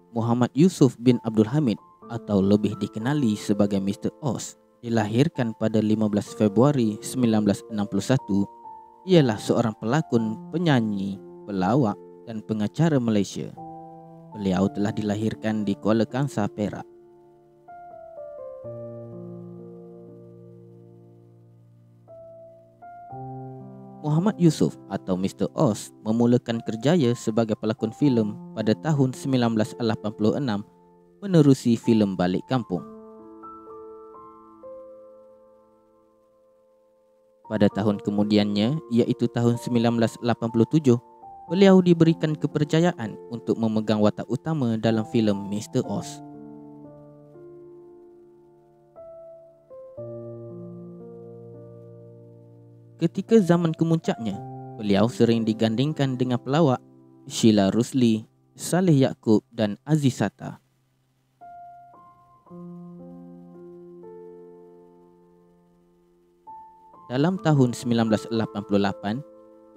Muhammad Yusuf bin Abdul Hamid atau lebih dikenali sebagai Mr. Oz dilahirkan pada 15 Februari 1961. Ialah seorang pelakon, penyanyi, pelawak dan pengacara Malaysia. Beliau telah dilahirkan di Kuala Kangsar, Perak. Muhammad Yusuf atau Mr. Oz memulakan kerjaya sebagai pelakon filem pada tahun 1986 menerusi filem Balik Kampung. Pada tahun kemudiannya, iaitu tahun 1987, beliau diberikan kepercayaan untuk memegang watak utama dalam filem Mr. Oz. Ketika zaman kemuncaknya, beliau sering digandingkan dengan pelawak Sheila Rusli, Saleh Yaakob dan Aziz Sata. Dalam tahun 1988,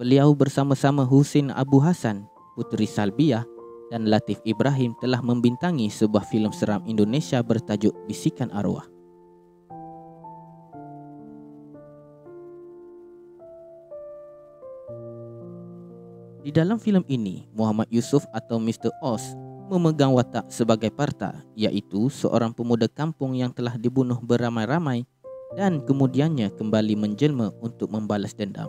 beliau bersama-sama Husin Abu Hassan, Puteri Salbiah dan Latif Ibrahim telah membintangi sebuah filem seram Indonesia bertajuk Bisikan Arwah. Di dalam filem ini, Muhammad Yusuf atau Mr. Oz memegang watak sebagai Parta, iaitu seorang pemuda kampung yang telah dibunuh beramai-ramai dan kemudiannya kembali menjelma untuk membalas dendam.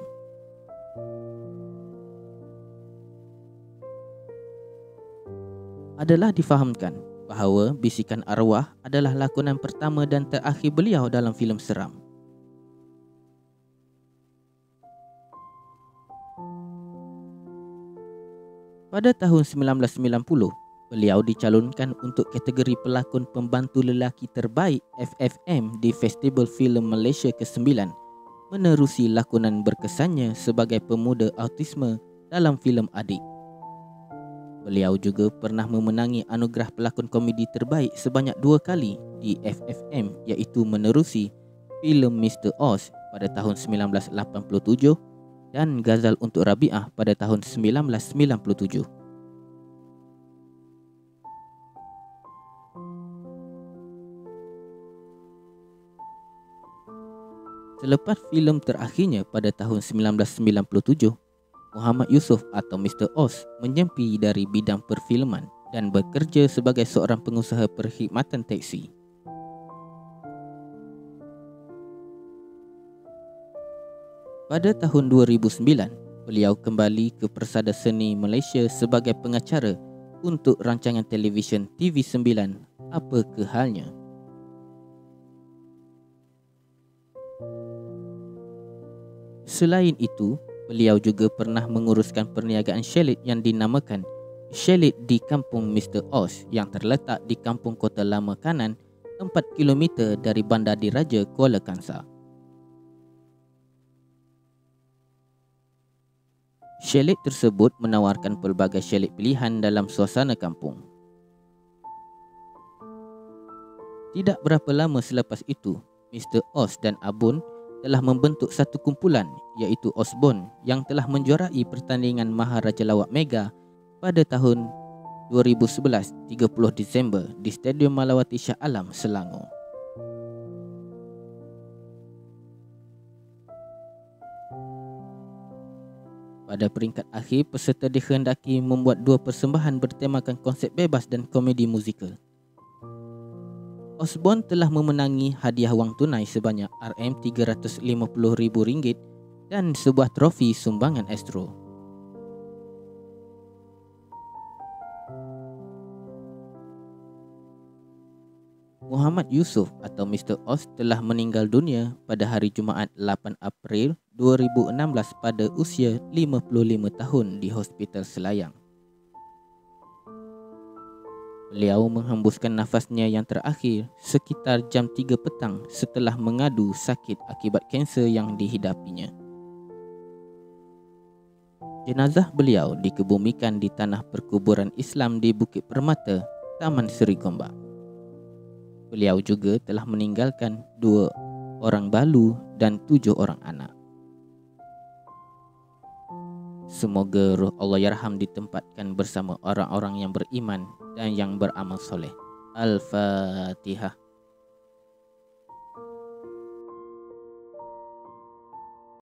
Adalah difahamkan bahawa Bisikan Arwah adalah lakonan pertama dan terakhir beliau dalam filem seram. Pada tahun 1990, beliau dicalonkan untuk kategori pelakon pembantu lelaki terbaik FFM di Festival Filem Malaysia ke-9 menerusi lakonan berkesannya sebagai pemuda autisme dalam filem Adik. Beliau juga pernah memenangi anugerah pelakon komedi terbaik sebanyak 2 kali di FFM, iaitu menerusi filem Mr. Oz pada tahun 1987 dan Ghazal untuk Rabi'ah pada tahun 1997. Selepas filem terakhirnya pada tahun 1997, Muhammad Yusuf atau Mr. Oz menyempi dari bidang perfilman dan bekerja sebagai seorang pengusaha perkhidmatan teksi. Pada tahun 2009, beliau kembali ke Persada Seni Malaysia sebagai pengacara untuk rancangan televisyen TV9 Apa Kehalnya. Selain itu, beliau juga pernah menguruskan perniagaan syalit yang dinamakan Syalit di Kampung Mr. Oz yang terletak di Kampung Kota Lama Kanan, 4 km dari Bandar Diraja, Kuala Kangsar. Syalit tersebut menawarkan pelbagai syalit pilihan dalam suasana kampung. Tidak berapa lama selepas itu, Mr. Oz dan Abun telah membentuk satu kumpulan, iaitu Osborn, yang telah menjuarai pertandingan Maharaja Lawak Mega pada tahun 2011 30 Disember di Stadium Malawati Shah Alam, Selangor. Pada peringkat akhir, peserta dikehendaki membuat 2 persembahan bertemakan konsep bebas dan komedi musikal. Osborn telah memenangi hadiah wang tunai sebanyak RM350,000 dan sebuah trofi sumbangan Astro. Muhammad Yusuf atau Mr. Oz telah meninggal dunia pada hari Jumaat 8 April 2016 pada usia 55 tahun di Hospital Selayang. Beliau menghembuskan nafasnya yang terakhir sekitar jam 3 petang setelah mengadu sakit akibat kanser yang dihidapinya. Jenazah beliau dikebumikan di tanah perkuburan Islam di Bukit Permata, Taman Seri Gombak. Beliau juga telah meninggalkan 2 orang balu dan 7 orang anak. Semoga ruh Allahyarham ditempatkan bersama orang-orang yang beriman dan yang beramal soleh. Al-Fatihah.